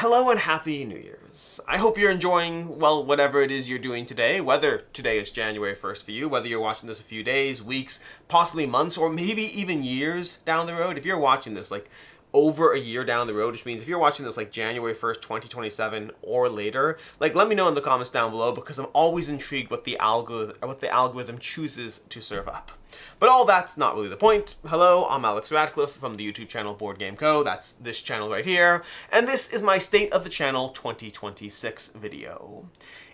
Hello and happy New Year's. I hope you're enjoying, well, whatever it is you're doing today, whether today is January 1st for you, whether you're watching this a few days, weeks, possibly months, or maybe even years down the road. If you're watching this like over a year down the road, which means if you're watching this like January 1st, 2027 or later, like let me know in the comments down below because I'm always intrigued what the algorithm chooses to serve up. But all that's not really the point. Hello, I'm Alex Radcliffe from the YouTube channel BoardGameCo. That's this channel right here. And this is my State of the Channel 2026 video.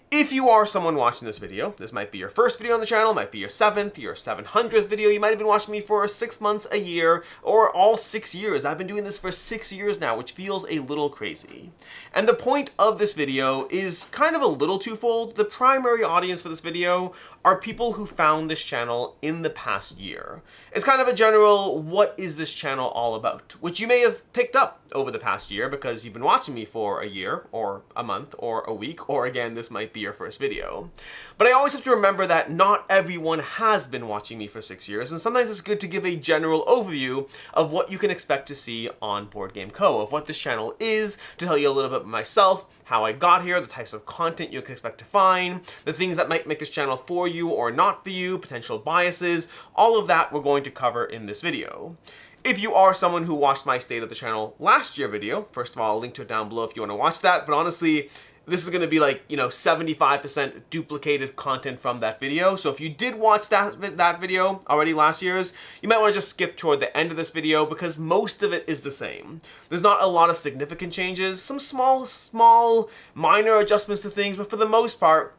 If you are someone watching this video, this might be your first video on the channel, might be your 7th, your 700th video, you might have been watching me for 6 months, a year, or all 6 years. I've been doing this for 6 years now, which feels a little crazy. And the point of this video is kind of a little twofold. The primary audience for this video are people who found this channel in the past year. It's kind of a general, what is this channel all about? Which you may have picked up over the past year because you've been watching me for a year, or a month, or a week, or again, this might be your first video. But I always have to remember that not everyone has been watching me for 6 years, and sometimes it's good to give a general overview of what you can expect to see on BoardGameCo, of what this channel is, to tell you a little bit about myself, how I got here, the types of content you can expect to find, the things that might make this channel for you or not for you, potential biases, all of that we're going to cover in this video. If you are someone who watched my State of the Channel last year video, first of all, I'll link to it down below if you want to watch that, but honestly, this is going to be like, 75% duplicated content from that video. So if you did watch that video already last year's, you might want to just skip toward the end of this video because most of it is the same. There's not a lot of significant changes, some small, minor adjustments to things, but for the most part,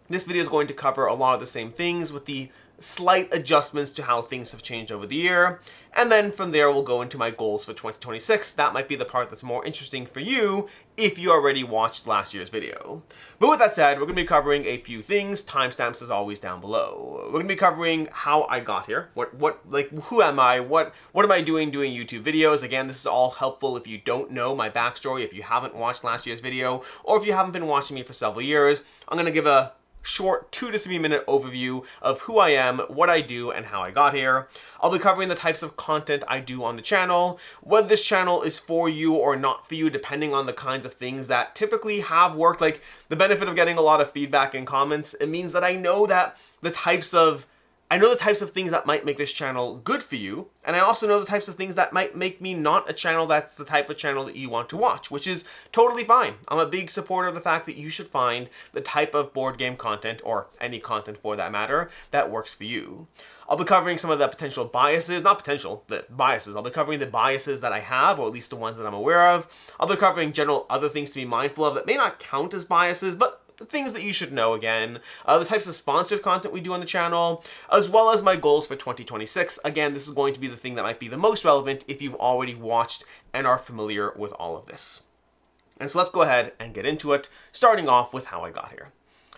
this video is going to cover a lot of the same things with the slight adjustments to how things have changed over the year. And then from there, we'll go into my goals for 2026. That might be the part that's more interesting for you if you already watched last year's video. But with that said, we're going to be covering a few things. Timestamps is always down below. We're going to be covering how I got here. Who am I? What am I doing YouTube videos? Again, this is all helpful if you don't know my backstory, if you haven't watched last year's video, or if you haven't been watching me for several years. I'm going to give a short 2 to 3 minute overview of who I am, what I do, and how I got here. I'll be covering the types of content I do on the channel, whether this channel is for you or not for you, depending on the kinds of things that typically have worked. Like the benefit of getting a lot of feedback and comments, it means that I know the types of things that might make this channel good for you, and I also know the types of things that might make me not a channel that's the type of channel that you want to watch, which is totally fine. I'm a big supporter of the fact that you should find the type of board game content, or any content for that matter, that works for you. I'll be covering some of the potential biases, the biases. I'll be covering the biases that I have, or at least the ones that I'm aware of. I'll be covering general other things to be mindful of that may not count as biases, but the things that you should know again, the types of sponsored content we do on the channel, as well as my goals for 2026. Again, this is going to be the thing that might be the most relevant if you've already watched and are familiar with all of this. And so let's go ahead and get into it, starting off with how I got here.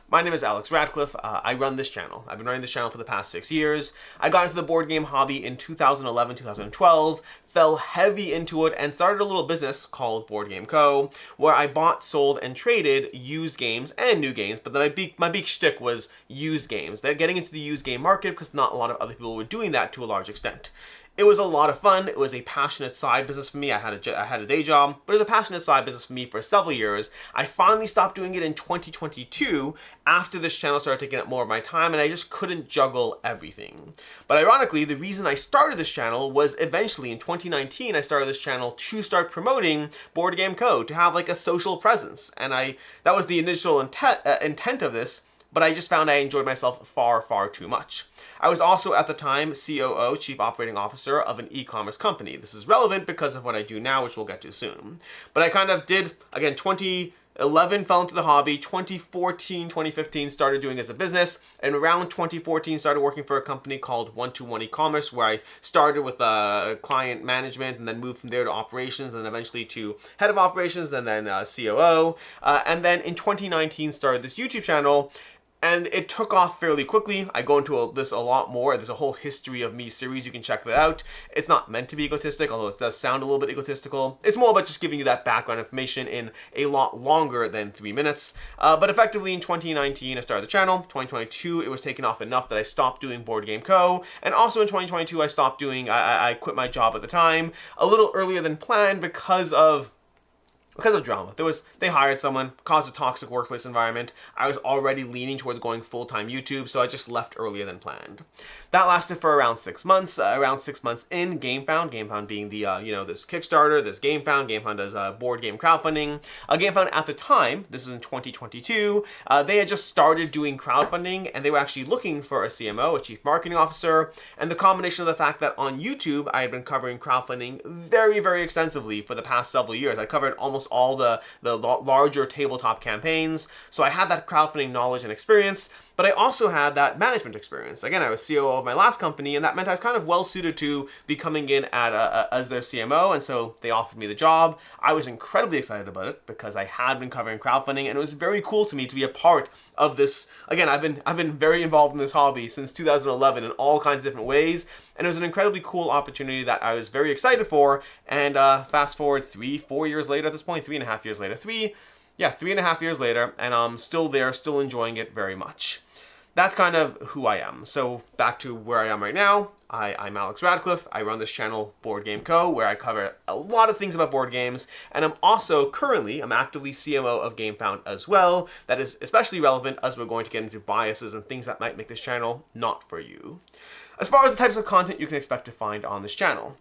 My name is Alex Radcliffe. I run this channel. I've been running this channel for the past 6 years. I got into the board game hobby in 2011, 2012, fell heavy into it, and started a little business called BoardGameCo, where I bought, sold, and traded used games and new games, but my big shtick was used games. They're getting into the used game market because not a lot of other people were doing that to a large extent. It was a lot of fun. It was a passionate side business for me. I had a day job, but it was a passionate side business for me for several years. I finally stopped doing it in 2022 after this channel started taking up more of my time, and I just couldn't juggle everything. But ironically, the reason I started this channel was eventually in 2019, I started this channel to start promoting BoardGameCo, to have like a social presence. And that was the initial intent of this, but I just found I enjoyed myself far too much. I was also at the time COO, Chief Operating Officer of an e-commerce company. This is relevant because of what I do now, which we'll get to soon. But I kind of did, again, 2011 fell into the hobby, 2014, 2015 started doing it as a business, and around 2014 started working for a company called 121 E-commerce, where I started with client management and then moved from there to operations and eventually to head of operations and then COO. And then in 2019 started this YouTube channel. And it took off fairly quickly. I go into this a lot more. There's a whole history of me series. You can check that out. It's not meant to be egotistic, although it does sound a little bit egotistical. It's more about just giving you that background information in a lot longer than 3 minutes. But effectively in 2019, I started the channel. 2022, it was taken off enough that I stopped doing BoardGameCo. And also in 2022, I quit my job at the time a little earlier than planned because of Because of drama. They hired someone, caused a toxic workplace environment. I was already leaning towards going full-time YouTube, so I just left earlier than planned. That lasted for around 6 months. Around 6 months in, GameFound being the, this Kickstarter, this GameFound does board game crowdfunding. GameFound at the time, this is in 2022, they had just started doing crowdfunding, and they were actually looking for a CMO, a Chief Marketing Officer, and the combination of the fact that on YouTube, I had been covering crowdfunding very, very extensively for the past several years. I covered almost all the larger tabletop campaigns, so I had that crowdfunding knowledge and experience, but I also had that management experience. Again, I was COO of my last company, and that meant I was kind of well suited to be coming in as their CMO, and so they offered me the job. I was incredibly excited about it because I had been covering crowdfunding, and it was very cool to me to be a part of this. Again, I've been very involved in this hobby since 2011 in all kinds of different ways, and it was an incredibly cool opportunity that I was very excited for. And fast forward 3-4 years later at this point, 3.5 years later, 3.5 years later, and I'm still there, still enjoying it very much. That's kind of who I am. So back to where I am right now. I'm Alex Radcliffe. I run this channel, BoardGameCo, where I cover a lot of things about board games. And I'm also I'm actively CMO of GameFound as well. That is especially relevant as we're going to get into biases and things that might make this channel not for you. As far as the types of content you can expect to find on this channel,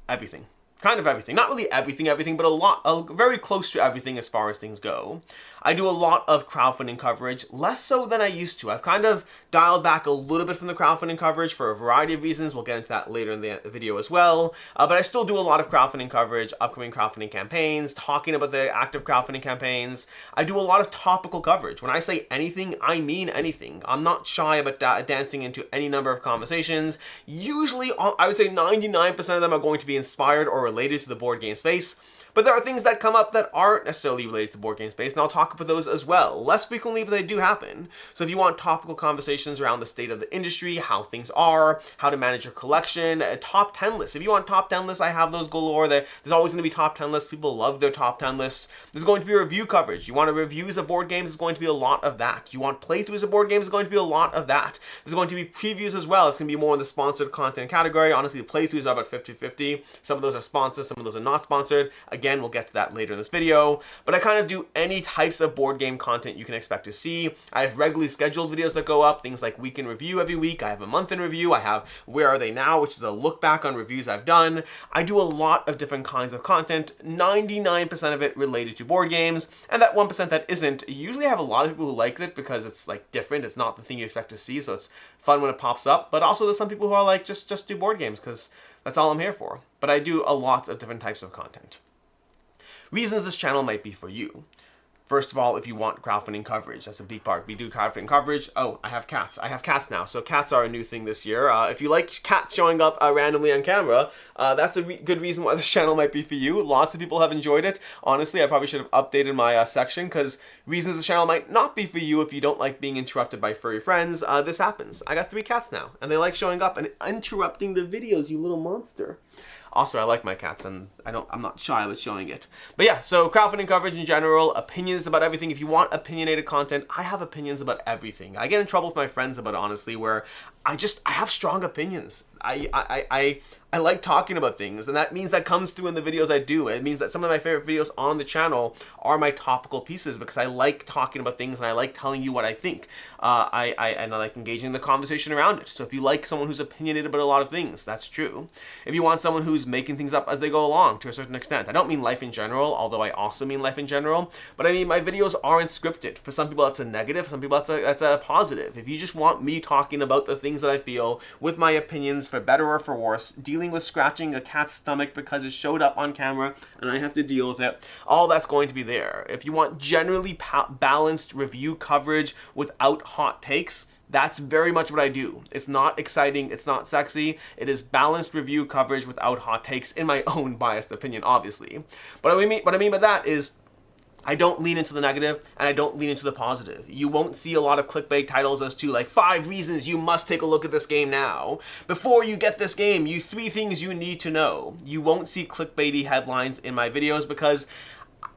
everything. Kind of everything. Not really everything, but very close to everything as far as things go. I do a lot of crowdfunding coverage, less so than I used to. I've kind of dialed back a little bit from the crowdfunding coverage for a variety of reasons. We'll get into that later in the video as well. But I still do a lot of crowdfunding coverage, upcoming crowdfunding campaigns, talking about the active crowdfunding campaigns. I do a lot of topical coverage. When I say anything, I mean anything. I'm not shy about dancing into any number of conversations. Usually, I would say 99% of them are going to be inspired or related to the board game space. But there are things that come up that aren't necessarily related to board game space, and I'll talk about those as well. Less frequently, but they do happen. So if you want topical conversations around the state of the industry, how things are, how to manage your collection, a top 10 list. If you want top 10 lists, I have those galore. There's always going to be top 10 lists. People love their top 10 lists. There's going to be review coverage. You want reviews of board games, there's going to be a lot of that. You want playthroughs of board games, there's going to be a lot of that. There's going to be previews as well. It's going to be more in the sponsored content category. Honestly, the playthroughs are about 50-50. Some of those are sponsored, some of those are not sponsored. Again, we'll get to that later in this video. But I kind of do any types of board game content you can expect to see. I have regularly scheduled videos that go up, things like week in review every week. I have a month in review. I have Where Are They Now, which is a look back on reviews I've done. I do a lot of different kinds of content, 99% of it related to board games, and that 1% that isn't. Usually I have a lot of people who like it because it's like different. It's not the thing you expect to see, so it's fun when it pops up. But also there's some people who are like, just do board games because that's all I'm here for. But I do a lot of different types of content. Reasons this channel might be for you. First of all, if you want crowdfunding coverage, that's a big part. We do crowdfunding coverage. Oh, I have cats. I have cats now. So cats are a new thing this year. If you like cats showing up randomly on camera, that's a good reason why this channel might be for you. Lots of people have enjoyed it. Honestly, I probably should have updated my section because reasons this channel might not be for you if you don't like being interrupted by furry friends. This happens. I got 3 cats now, and they like showing up and interrupting the videos, you little monster. Also, I like my cats, and I'm not shy about showing it. But yeah, so crowdfunding coverage in general, opinions about everything. If you want opinionated content, I have opinions about everything. I get in trouble with my friends about it, honestly, where I have strong opinions. I like talking about things, and that means that comes through in the videos I do. It means that some of my favorite videos on the channel are my topical pieces because I like talking about things and I like telling you what I think. And I like engaging in the conversation around it. So if you like someone who's opinionated about a lot of things, that's true. If you want someone who's making things up as they go along to a certain extent, I don't mean life in general, although I also mean life in general, but I mean my videos aren't scripted. For some people that's a negative, some people that's a positive. If you just want me talking about the things that I feel with my opinions for better or for worse, dealing with scratching a cat's stomach because it showed up on camera and I have to deal with it, all that's going to be there. If you want generally balanced review coverage without hot takes, that's very much what I do. It's not exciting, it's not sexy, it is balanced review coverage without hot takes, in my own biased opinion, obviously. But what I mean by that is I don't lean into the negative and I don't lean into the positive. You won't see a lot of clickbait titles as to like 5 reasons you must take a look at this game now. Before you get this game, 3 things you need to know. You won't see clickbaity headlines in my videos because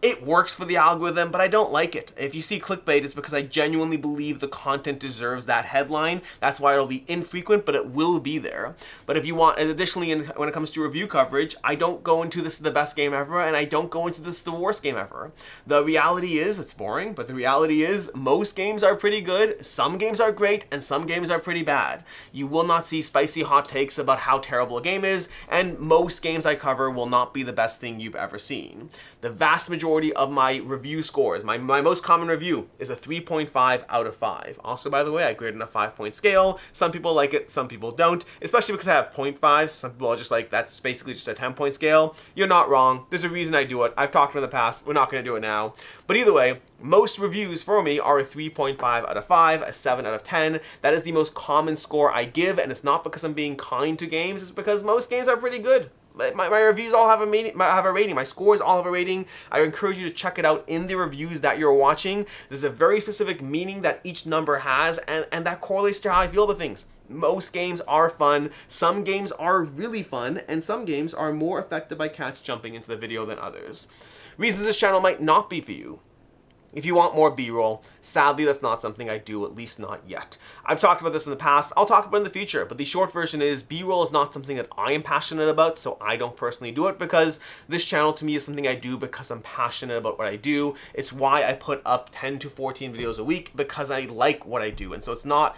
It works for the algorithm, but I don't like it. If you see clickbait, it's because I genuinely believe the content deserves that headline. That's why it'll be infrequent, but it will be there. But if you want, and additionally, when it comes to review coverage, I don't go into this is the best game ever, and I don't go into this is the worst game ever. The reality is, it's boring, but the reality is most games are pretty good, some games are great, and some games are pretty bad. You will not see spicy hot takes about how terrible a game is, and most games I cover will not be the best thing you've ever seen. The vast majority of my review scores, my most common review is a 3.5 out of 5. Also, by the way, I grade in a 5-point scale. Some people like it, some people don't, especially because I have 0.5s. Some people are just like, that's basically just a 10-point scale. You're not wrong. There's a reason I do it. I've talked in the past. We're not going to do it now. But either way, most reviews for me are a 3.5 out of 5, a 7 out of 10. That is the most common score I give, and it's not because I'm being kind to games. It's because most games are pretty good. My reviews all have a rating. My scores all have a rating. I encourage you to check it out in the reviews that you're watching. There's a very specific meaning that each number has, and that correlates to how I feel about things. Most games are fun, some games are really fun, and some games are more affected by cats jumping into the video than others. Reasons this channel might not be for you. If you want more B-roll, sadly that's not something I do, at least not yet. I've talked about this in the past, I'll talk about it in the future, but the short version is B-roll is not something that I am passionate about, so I don't personally do it, because this channel to me is something I do because I'm passionate about what I do. It's why I put up 10 to 14 videos a week, because I like what I do. And so it's not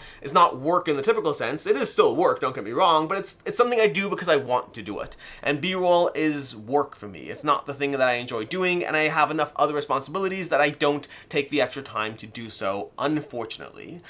work in the typical sense. It is still work, don't get me wrong, but it's something I do because I want to do it. And B-roll is work for me. It's not the thing that I enjoy doing, and I have enough other responsibilities that I don't take the extra time to do so, unfortunately.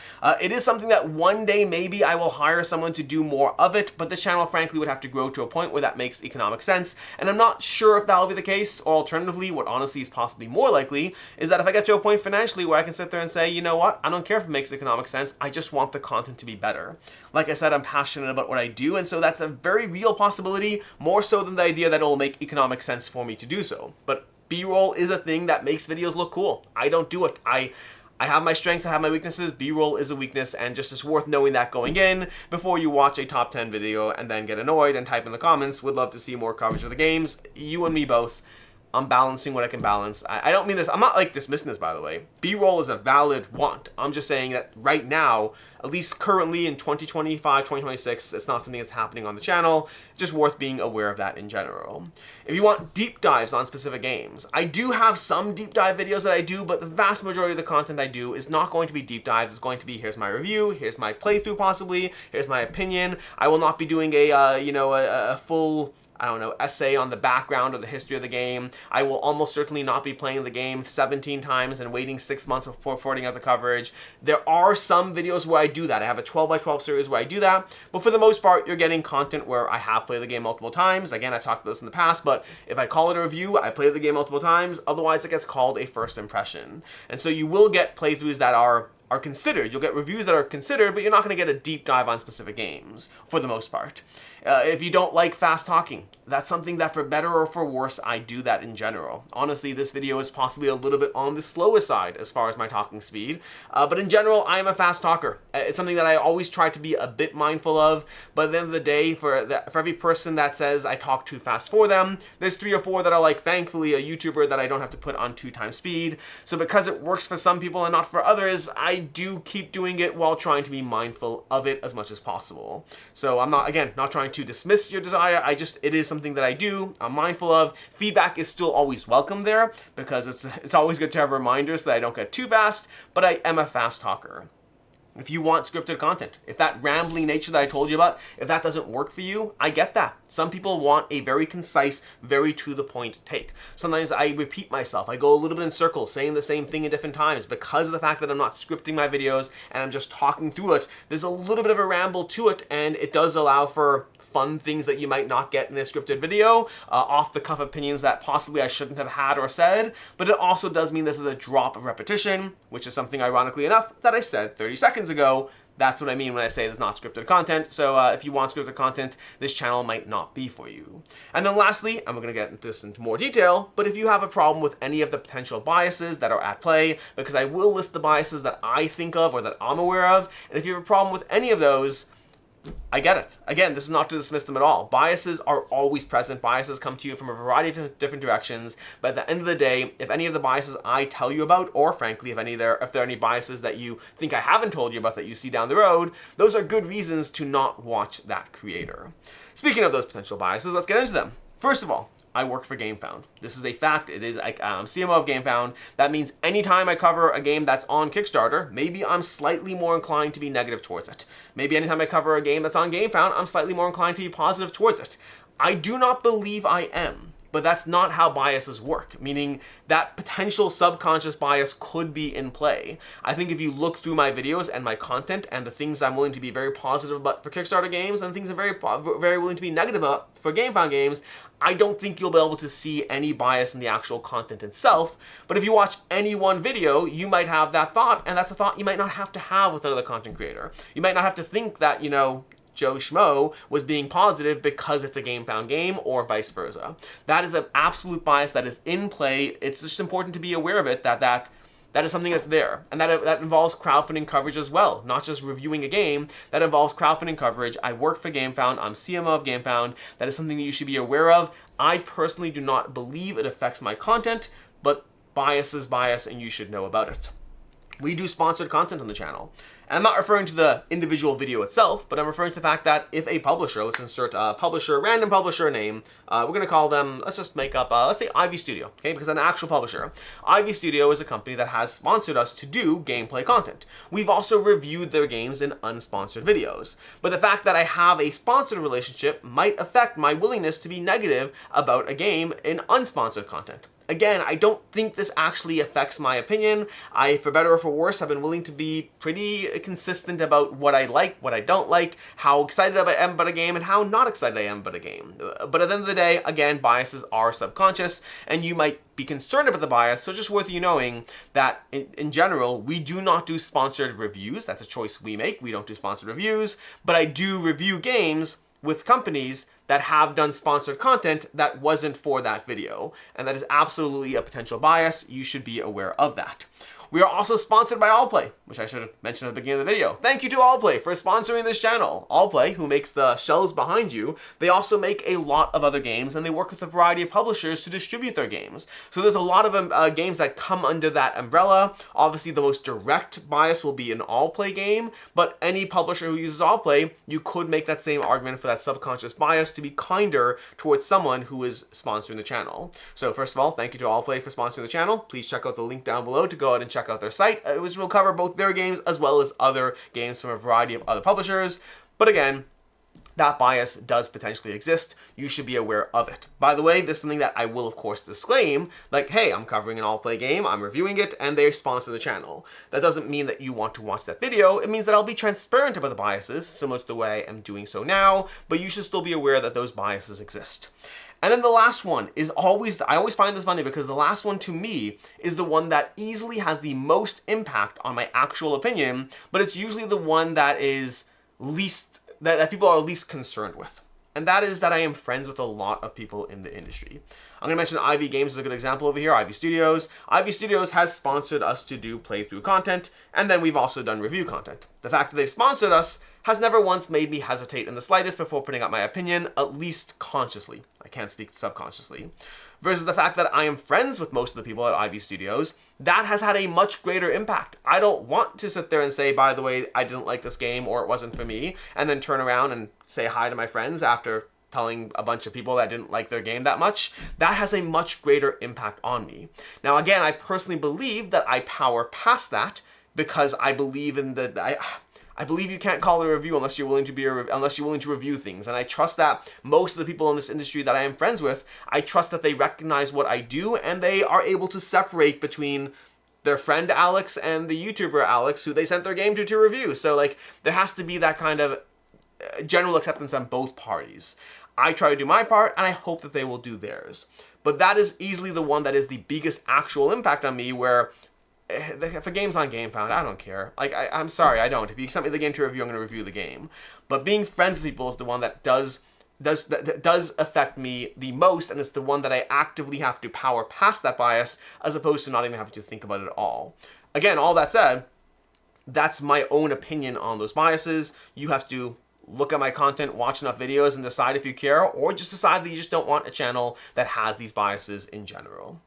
It is something that one day maybe I will hire someone to do more of it, but this channel frankly would have to grow to a point where that makes economic sense, and I'm not sure if that will be the case. Or alternatively, what honestly is possibly more likely is that if I get to a point financially where I can sit there and say, you know what, I don't care if it makes economic sense, I just want the content to be better. Like I said, I'm passionate about what I do, and so that's a very real possibility, more so than the idea that it will make economic sense for me to do so. But B-roll is a thing that makes videos look cool. I don't do it. I have my strengths, I have my weaknesses. B-roll is a weakness, and just it's worth knowing that going in before you watch a top 10 video and then get annoyed and type in the comments, would love to see more coverage of the games. You and me both. I'm balancing what I can balance. I don't mean this, I'm not like dismissing this, by the way. B-roll is a valid want. I'm just saying that right now, at least currently in 2025, 2026, it's not something that's happening on the channel. It's just worth being aware of that in general. If you want deep dives on specific games, I do have some deep dive videos that I do, but the vast majority of the content I do is not going to be deep dives. It's going to be, here's my review, here's my playthrough possibly, here's my opinion. I will not be doing a full, I don't know, essay on the background or the history of the game. I will almost certainly not be playing the game 17 times and waiting 6 months before reporting out the coverage. There are some videos where I do that. I have a 12x12 series where I do that, but for the most part, you're getting content where I have played the game multiple times. Again, I've talked about this in the past, but if I call it a review, I played the game multiple times. Otherwise, it gets called a first impression. And so you will get playthroughs that are considered. You'll get reviews that are considered, but you're not going to get a deep dive on specific games, for the most part. If you don't like fast talking, that's something that for better or for worse, I do that in general. Honestly, this video is possibly a little bit on the slower side as far as my talking speed, but in general, I am a fast talker. It's something that I always try to be a bit mindful of, but at the end of the day, for every person that says I talk too fast for them, there's 3 or 4 that are like, thankfully, a YouTuber that I don't have to put on 2 times speed. So because it works for some people and not for others, I do keep doing it while trying to be mindful of it as much as possible. So I'm not, again, not trying to dismiss your desire. It is something that I do, I'm mindful of. Feedback is still always welcome there, because it's always good to have reminders that I don't get too fast, but I am a fast talker. If you want scripted content, if that rambling nature that I told you about, if that doesn't work for you, I get that. Some people want a very concise, very to-the-point take. Sometimes I repeat myself. I go a little bit in circles, saying the same thing at different times. Because of the fact that I'm not scripting my videos and I'm just talking through it, there's a little bit of a ramble to it, and it does allow for fun things that you might not get in a scripted video, off-the-cuff opinions that possibly I shouldn't have had or said, but it also does mean this is a drop of repetition, which is something, ironically enough, that I said 30 seconds ago. That's what I mean when I say there's not scripted content. So if you want scripted content, this channel might not be for you. And then lastly, and we're going to get into this into more detail, but if you have a problem with any of the potential biases that are at play, because I will list the biases that I think of or that I'm aware of, and if you have a problem with any of those, I get it. Again, this is not to dismiss them at all. Biases are always present. Biases come to you from a variety of different directions. But at the end of the day, if any of the biases I tell you about, or frankly, if there are any biases that you think I haven't told you about that you see down the road, those are good reasons to not watch that creator. Speaking of those potential biases, let's get into them. First of all, I work for GameFound. This is a fact. It is I'm CMO of GameFound. That means anytime I cover a game that's on Kickstarter, maybe I'm slightly more inclined to be negative towards it. Maybe anytime I cover a game that's on GameFound, I'm slightly more inclined to be positive towards it. I do not believe I am, but that's not how biases work, meaning that potential subconscious bias could be in play. I think if you look through my videos and my content and the things I'm willing to be very positive about for Kickstarter games and things I'm very willing to be negative about for GameFound games, I don't think you'll be able to see any bias in the actual content itself. But if you watch any one video, you might have that thought, and that's a thought you might not have to have with another content creator. You might not have to think that, Joe Schmo was being positive because it's a GameFound game, or vice versa. That is an absolute bias that is in play. It's just important to be aware of it, that is something that's there. And that involves crowdfunding coverage as well, not just reviewing a game. That involves crowdfunding coverage. I work for GameFound. I'm CMO of GameFound. That is something that you should be aware of. I personally do not believe it affects my content, but bias is bias, and you should know about it. We do sponsored content on the channel. And I'm not referring to the individual video itself, but I'm referring to the fact that if a publisher, let's insert a random publisher name, we're going to call them, let's just make up, let's say Ivy Studio, okay, because I'm an actual publisher. Ivy Studio is a company that has sponsored us to do gameplay content. We've also reviewed their games in unsponsored videos. But the fact that I have a sponsored relationship might affect my willingness to be negative about a game in unsponsored content. Again, I don't think this actually affects my opinion. For better or for worse, I've been willing to be pretty consistent about what I like, what I don't like, how excited I am about a game, and how not excited I am about a game. But at the end of the day, again, biases are subconscious, and you might be concerned about the bias, so just worth you knowing that in general, we do not do sponsored reviews. That's a choice we make. We don't do sponsored reviews, but I do review games with companies that have done sponsored content that wasn't for that video. And that is absolutely a potential bias. You should be aware of that. We are also sponsored by Allplay, which I should have mentioned at the beginning of the video. Thank you to Allplay for sponsoring this channel. Allplay, who makes the shelves behind you, they also make a lot of other games, and they work with a variety of publishers to distribute their games. So there's a lot of games that come under that umbrella. Obviously, the most direct bias will be an Allplay game, but any publisher who uses Allplay, you could make that same argument for that subconscious bias to be kinder towards someone who is sponsoring the channel. So first of all, thank you to Allplay for sponsoring the channel. Please check out the link down below to go ahead and check out their site, which will cover both their games as well as other games from a variety of other publishers. But again, that bias does potentially exist. You should be aware of it. By the way, this is something that I will, of course, disclaim, like, hey, I'm covering an Allplay game, I'm reviewing it, and they sponsor the channel. That doesn't mean that you want to watch that video. It means that I'll be transparent about the biases, similar to the way I am doing so now, but you should still be aware that those biases exist. And then the last one is I always find this funny because the last one to me is the one that easily has the most impact on my actual opinion, but it's usually the one that is that people are least concerned with. And that is that I am friends with a lot of people in the industry. I'm going to mention Ivy Games as a good example over here, Ivy Studios. Ivy Studios has sponsored us to do playthrough content, and then we've also done review content. The fact that they've sponsored us has never once made me hesitate in the slightest before putting out my opinion, at least consciously. I can't speak subconsciously. Versus the fact that I am friends with most of the people at Ivy Studios, that has had a much greater impact. I don't want to sit there and say, by the way, I didn't like this game or it wasn't for me, and then turn around and say hi to my friends after telling a bunch of people that didn't like their game that much. That has a much greater impact on me. Now, again, I personally believe that I power past that because I believe in I believe you can't call it a review unless you're willing to review things. And I trust that most of the people in this industry that I am friends with, I trust that they recognize what I do and they are able to separate between their friend Alex and the YouTuber Alex who they sent their game to review. So like there has to be that kind of general acceptance on both parties. I try to do my part and I hope that they will do theirs. But that is easily the one that is the biggest actual impact on me where if a game's on GameFound, I don't care. Like, I'm sorry, I don't. If you send me the game to review, I'm going to review the game. But being friends with people is the one that does affect me the most, and it's the one that I actively have to power past that bias, as opposed to not even having to think about it at all. Again, all that said, that's my own opinion on those biases. You have to look at my content, watch enough videos, and decide if you care, or just decide that you just don't want a channel that has these biases in general.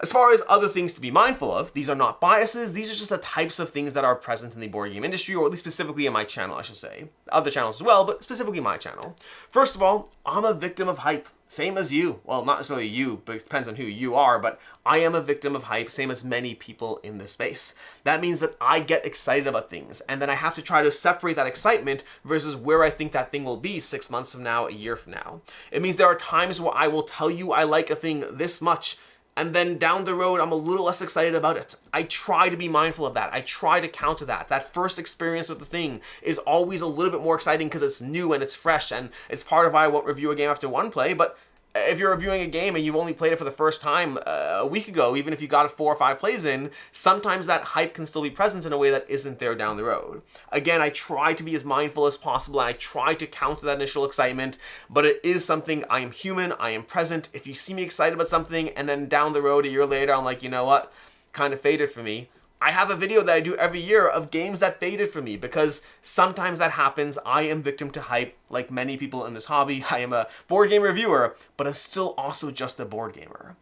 As far as other things to be mindful of, these are not biases, these are just the types of things that are present in the board game industry, or at least specifically in my channel, I should say. Other channels as well, but specifically my channel. First of all, I'm a victim of hype, same as you. Well, not necessarily you, but it depends on who you are, but I am a victim of hype, same as many people in this space. That means that I get excited about things, and then I have to try to separate that excitement versus where I think that thing will be 6 months from now, a year from now. It means there are times where I will tell you I like a thing this much, and then down the road, I'm a little less excited about it. I try to be mindful of that. I try to counter that. That first experience with the thing is always a little bit more exciting because it's new and it's fresh, and it's part of why I won't review a game after one play. But if you're reviewing a game and you've only played it for the first time a week ago, even if you got 4 or 5 plays in, sometimes that hype can still be present in a way that isn't there down the road. Again, I try to be as mindful as possible, and I try to counter that initial excitement, but it is something. I am human, I am present. If you see me excited about something and then down the road a year later, I'm like, you know what, kind of faded for me. I have a video that I do every year of games that faded for me because sometimes that happens. I am victim to hype, like many people in this hobby. I am a board game reviewer, but I'm still also just a board gamer.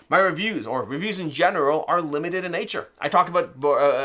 My reviews, or reviews in general, are limited in nature. I talked about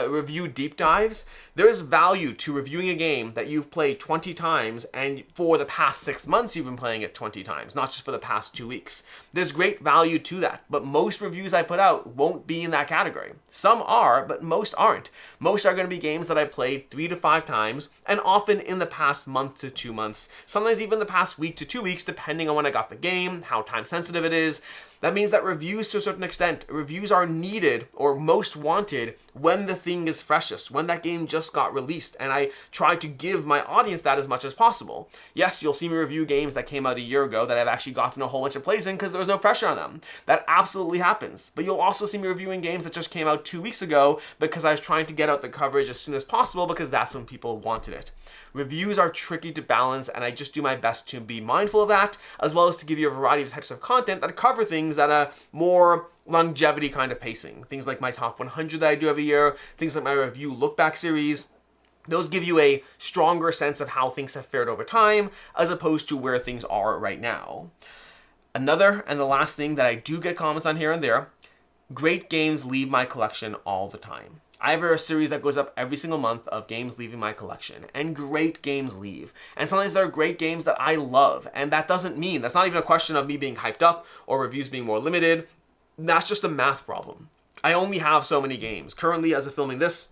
review deep dives. There is value to reviewing a game that you've played 20 times, and for the past 6 months you've been playing it 20 times, not just for the past 2 weeks. There's great value to that, but most reviews I put out won't be in that category. Some are, but most aren't. Most are going to be games that I played 3 to 5 times, and often in the past month to 2 months, sometimes even the past week to 2 weeks, depending on when I got the game, how time sensitive it is. That means that reviews, to a certain extent, reviews are needed or most wanted when the thing is freshest, when that game just got released, and I try to give my audience that as much as possible. Yes, you'll see me review games that came out a year ago that I've actually gotten a whole bunch of plays in because there was no pressure on them. That absolutely happens. But you'll also see me reviewing games that just came out 2 weeks ago because I was trying to get out the coverage as soon as possible because that's when people wanted it. Reviews are tricky to balance, and I just do my best to be mindful of that, as well as to give you a variety of types of content that cover things that are more longevity kind of pacing. Things like my top 100 that I do every year, things like my review look back series. Those give you a stronger sense of how things have fared over time, as opposed to where things are right now. Another and the last thing that I do get comments on here and there, great games leave my collection all the time. I have a series that goes up every single month of games leaving my collection, and great games leave. And sometimes there are great games that I love, and that doesn't mean, that's not even a question of me being hyped up or reviews being more limited. That's just a math problem. I only have so many games. Currently, as of filming this,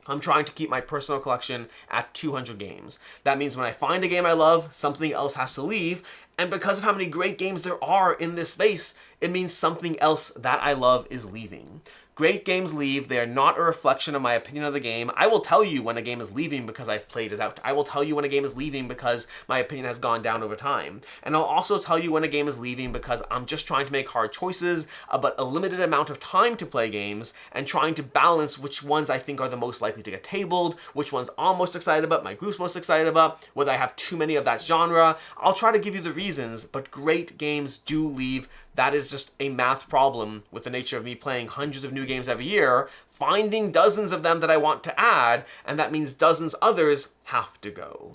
I'm trying to keep my personal collection at 200 games. That means when I find a game I love, something else has to leave. And because of how many great games there are in this space, it means something else that I love is leaving. Great games leave. They are not a reflection of my opinion of the game. I will tell you when a game is leaving because I've played it out. I will tell you when a game is leaving because my opinion has gone down over time. And I'll also tell you when a game is leaving because I'm just trying to make hard choices about a limited amount of time to play games and trying to balance which ones I think are the most likely to get tabled, which ones I'm most excited about, my group's most excited about, whether I have too many of that genre. I'll try to give you the reasons, but great games do leave. That is just a math problem with the nature of me playing hundreds of new games every year, finding dozens of them that I want to add, and that means dozens others have to go.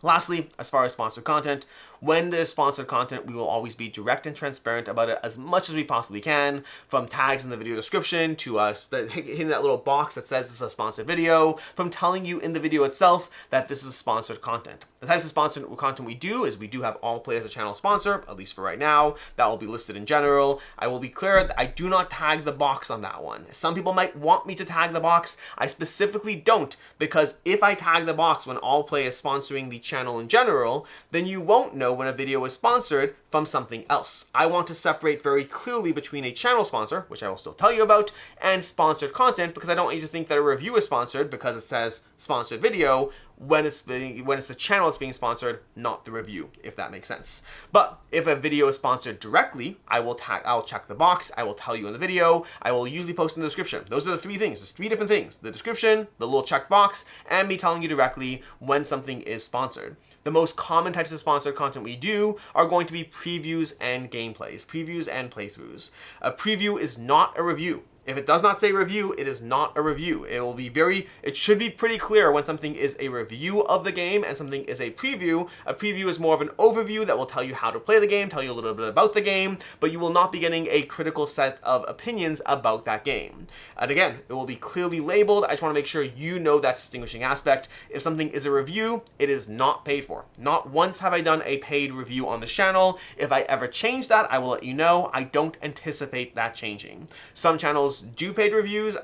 Lastly, as far as sponsored content, when there's sponsored content, we will always be direct and transparent about it as much as we possibly can, from tags in the video description to us hitting that little box that says this is a sponsored video, from telling you in the video itself that this is sponsored content. The types of sponsored content we do is we do have all play as a channel sponsor, at least for right now. That will be listed in general. I will be clear that I do not tag the box on that one. Some people might want me to tag the box. I specifically don't, because if I tag the box when all play is sponsoring the channel in general, then you won't know when a video is sponsored from something else. I want to separate very clearly between a channel sponsor, which I will still tell you about, and sponsored content, because I don't want you to think that a review is sponsored because it says sponsored video when it's the channel that's being sponsored, not the review, if that makes sense. But if a video is sponsored directly, I'll check the box, I will tell you in the video, I will usually post in the description. Those are the 3 things. There's 3 different things: the description, the little checked box, and me telling you directly when something is sponsored. The most common types of sponsored content we do are going to be previews and gameplays, previews and playthroughs. A preview is not a review. If it does not say review, it is not a review. It should be pretty clear when something is a review of the game and something is a preview. A preview is more of an overview that will tell you how to play the game, tell you a little bit about the game, but you will not be getting a critical set of opinions about that game. And again, it will be clearly labeled. I just want to make sure you know that distinguishing aspect. If something is a review, it is not paid for. Not once have I done a paid review on this channel. If I ever change that, I will let you know. I don't anticipate that changing. Some channels do paid reviews.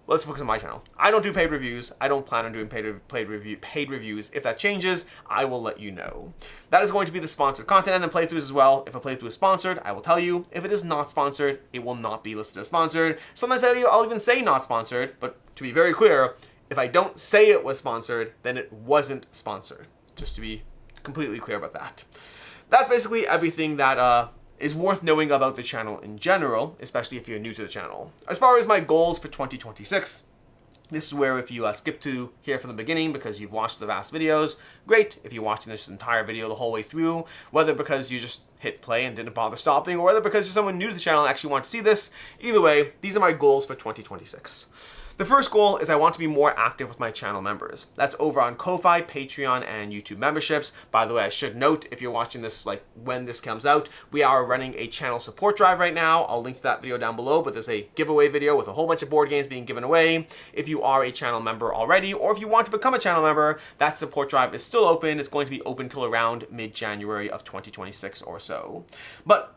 Let's focus on my channel. I don't do paid reviews. I don't plan on doing paid reviews. If that changes, I will let you know. That is going to be the sponsored content and then playthroughs as well. If a playthrough is sponsored, I will tell you. If it is not sponsored, it will not be listed as sponsored. Sometimes I'll even say not sponsored, but to be very clear, if I don't say it was sponsored, then it wasn't sponsored. Just to be completely clear about that. That's basically everything that is worth knowing about the channel in general, especially if you're new to the channel. As far as my goals for 2026, this is where if you skip to here from the beginning because you've watched the vast videos, great. If you're watching this entire video the whole way through, whether because you just hit play and didn't bother stopping, or whether because you're someone new to the channel and actually want to see this, either way, these are my goals for 2026. The first goal is I want to be more active with my channel members. That's over on Ko-Fi, Patreon, and YouTube memberships. By the way, I should note, if you're watching this like when this comes out, we are running a channel support drive right now. I'll link to that video down below, but there's a giveaway video with a whole bunch of board games being given away. If you are a channel member already, or if you want to become a channel member, that support drive is still open. It's going to be open till around mid-January of 2026 or so. But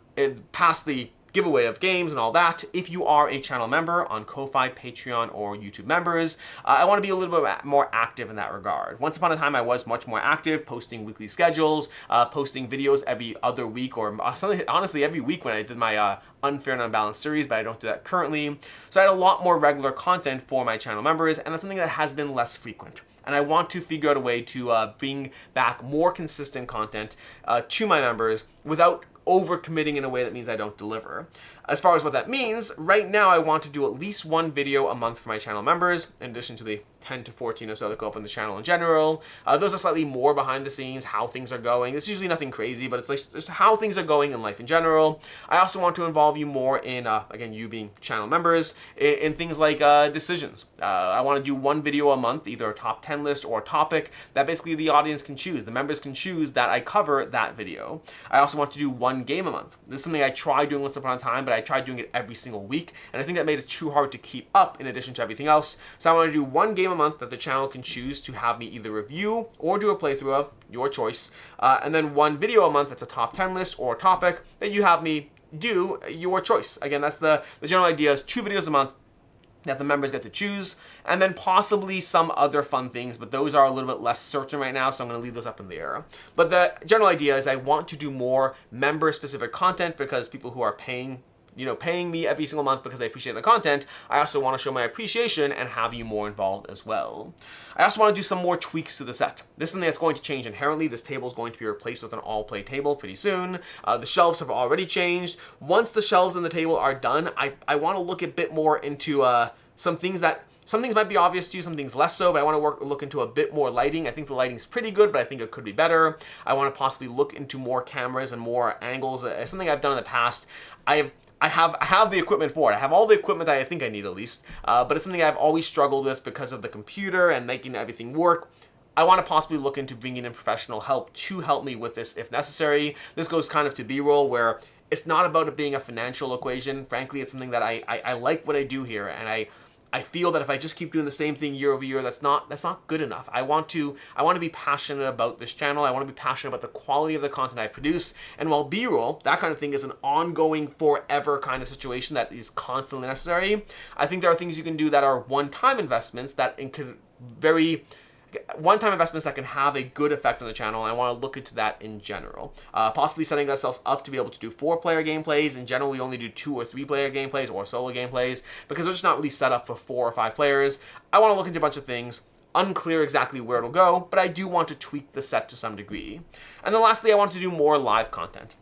past the giveaway of games and all that, if you are a channel member on Ko-Fi, Patreon, or YouTube members, I want to be a little bit more active in that regard. Once upon a time, I was much more active, posting weekly schedules, posting videos every other week, or honestly every week when I did my Unfair and Unbalanced series, but I don't do that currently. So I had a lot more regular content for my channel members, and that's something that has been less frequent. And I want to figure out a way to bring back more consistent content to my members without overcommitting in a way that means I don't deliver. As far as what that means, right now I want to do at least one video a month for my channel members, in addition to the 10 to 14 or so that go up on the channel in general. Those are slightly more behind the scenes, how things are going. It's usually nothing crazy, but it's like just how things are going in life in general. I also want to involve you more in, again, you being channel members, in things like decisions. I want to do one video a month, either a top 10 list or a topic that basically the audience can choose. The members can choose that I cover that video. I also want to do one game a month. This is something I tried doing once upon a time, but I tried doing it every single week, and I think that made it too hard to keep up in addition to everything else. So I want to do one game a month that the channel can choose to have me either review or do a playthrough of, your choice, and then one video a month that's a top 10 list or a topic that you have me do, your choice. Again, that's the general idea is 2 videos a month that the members get to choose, and then possibly some other fun things, but those are a little bit less certain right now, so I'm going to leave those up in the air. But the general idea is I want to do more member-specific content because people who are paying me every single month because they appreciate the content, I also want to show my appreciation and have you more involved as well. I also want to do some more tweaks to the set. This is something that's going to change inherently. This table is going to be replaced with an all-play table pretty soon. The shelves have already changed. Once the shelves and the table are done, I want to look a bit more into some things might be obvious to you, some things less so, but I want to look into a bit more lighting. I think the lighting's pretty good, but I think it could be better. I want to possibly look into more cameras and more angles. It's something I've done in the past. I have the equipment for it. I have all the equipment that I think I need at least, but it's something I've always struggled with because of the computer and making everything work. I want to possibly look into bringing in professional help to help me with this if necessary. This goes kind of to B-roll where it's not about it being a financial equation. Frankly, it's something that I like what I do here, and I feel that if I just keep doing the same thing year over year, that's not good enough. I want to be passionate about this channel. I want to be passionate about the quality of the content I produce. And while B-roll, that kind of thing, is an ongoing, forever kind of situation that is constantly necessary, I think there are things you can do that are one-time investments that can have a good effect on the channel. I want to look into that in general. Possibly setting ourselves up to be able to do 4-player gameplays. In general, we only do 2 or 3-player gameplays or solo gameplays because we're just not really set up for 4 or 5 players. I want to look into a bunch of things. Unclear exactly where it'll go, but I do want to tweak the set to some degree. And then lastly, I want to do more live content.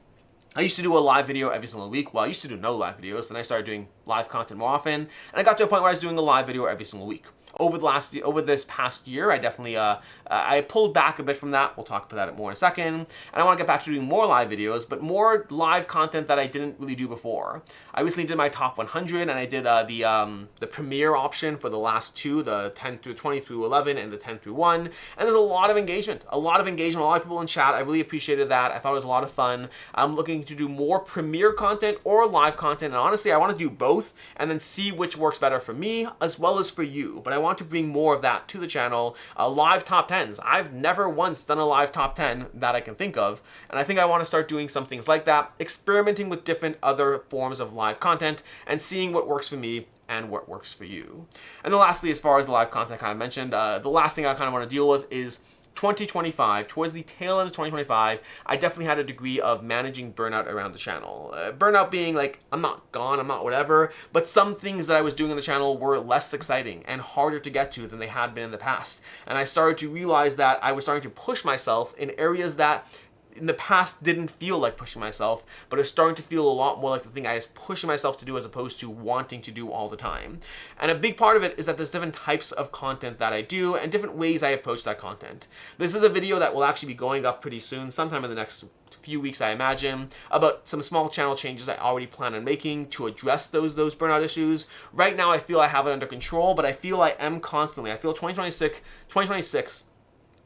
I used to do a live video every single week. Well, I used to do no live videos, and I started doing live content more often, and I got to a point where I was doing a live video every single week. Over this past year, I definitely I pulled back a bit from that. We'll talk about that more in a second. And I want to get back to doing more live videos, but more live content that I didn't really do before. I recently did my top 100, and I did the premiere option for the last two, the 10 through 20 through 11 and the 10 through 1. And there's a lot of engagement, a lot of people in chat. I really appreciated that. I thought it was a lot of fun. I'm looking to do more premiere content or live content, and honestly, I want to do both and then see which works better for me as well as for you. But I want to bring more of that to the channel. Live top 10s. I've never once done a live top 10 that I can think of, and I think I want to start doing some things like that, experimenting with different other forms of live content and seeing what works for me and what works for you. And then lastly, as far as the live content I kind of mentioned, the last thing I kind of want to deal with is 2025. Towards the tail end of 2025, I definitely had a degree of managing burnout around the channel. Burnout being like, I'm not gone, I'm not whatever, but some things that I was doing on the channel were less exciting and harder to get to than they had been in the past. And I started to realize that I was starting to push myself in areas that in the past didn't feel like pushing myself, but it's starting to feel a lot more like the thing I was pushing myself to do as opposed to wanting to do all the time. And a big part of it is that there's different types of content that I do and different ways I approach that content. This is a video that will actually be going up pretty soon, sometime in the next few weeks, I imagine, about some small channel changes I already plan on making to address those burnout issues. Right now, I feel I have it under control, but I feel I am constantly. I feel 2026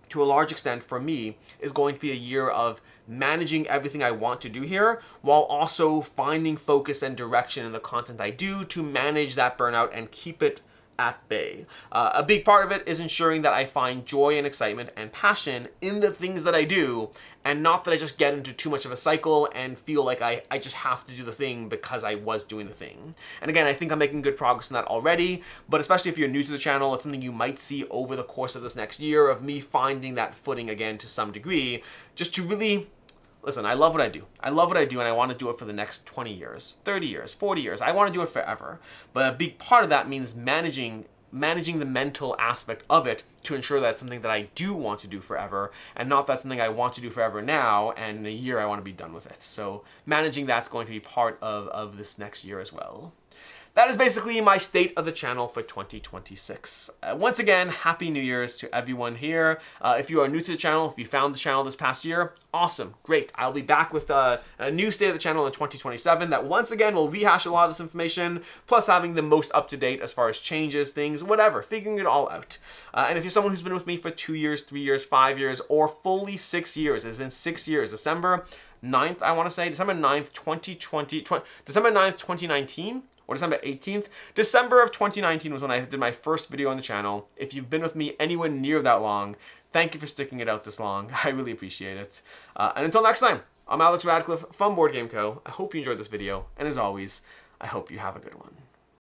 to a large extent, for me, is going to be a year of managing everything I want to do here, while also finding focus and direction in the content I do to manage that burnout and keep it at bay. A big part of it is ensuring that I find joy and excitement and passion in the things that I do, and not that I just get into too much of a cycle and feel like I just have to do the thing because I was doing the thing. And again, I think I'm making good progress in that already, but especially if you're new to the channel, it's something you might see over the course of this next year of me finding that footing again to some degree, just to really listen, I love what I do. I love what I do, and I want to do it for the next 20 years, 30 years, 40 years. I want to do it forever. But a big part of that means managing the mental aspect of it to ensure that it's something that I do want to do forever, and not that something I want to do forever now, and in a year I want to be done with it. So managing that's going to be part of this next year as well. That is basically my state of the channel for 2026. Once again, Happy New Year's to everyone here. If you are new to the channel, if you found the channel this past year, awesome, great. I'll be back with a new state of the channel in 2027 that once again will rehash a lot of this information, plus having the most up-to-date as far as changes, things, whatever, figuring it all out. And if you're someone who's been with me for 2 years, 3 years, 5 years, or fully 6 years, it's been 6 years, December 9th, I want to say, December 9th, 2019, or December 18th. December of 2019 was when I did my first video on the channel. If you've been with me anywhere near that long, thank you for sticking it out this long. I really appreciate it. And until next time, I'm Alex Radcliffe from BoardGameCo. I hope you enjoyed this video, and as always, I hope you have a good one.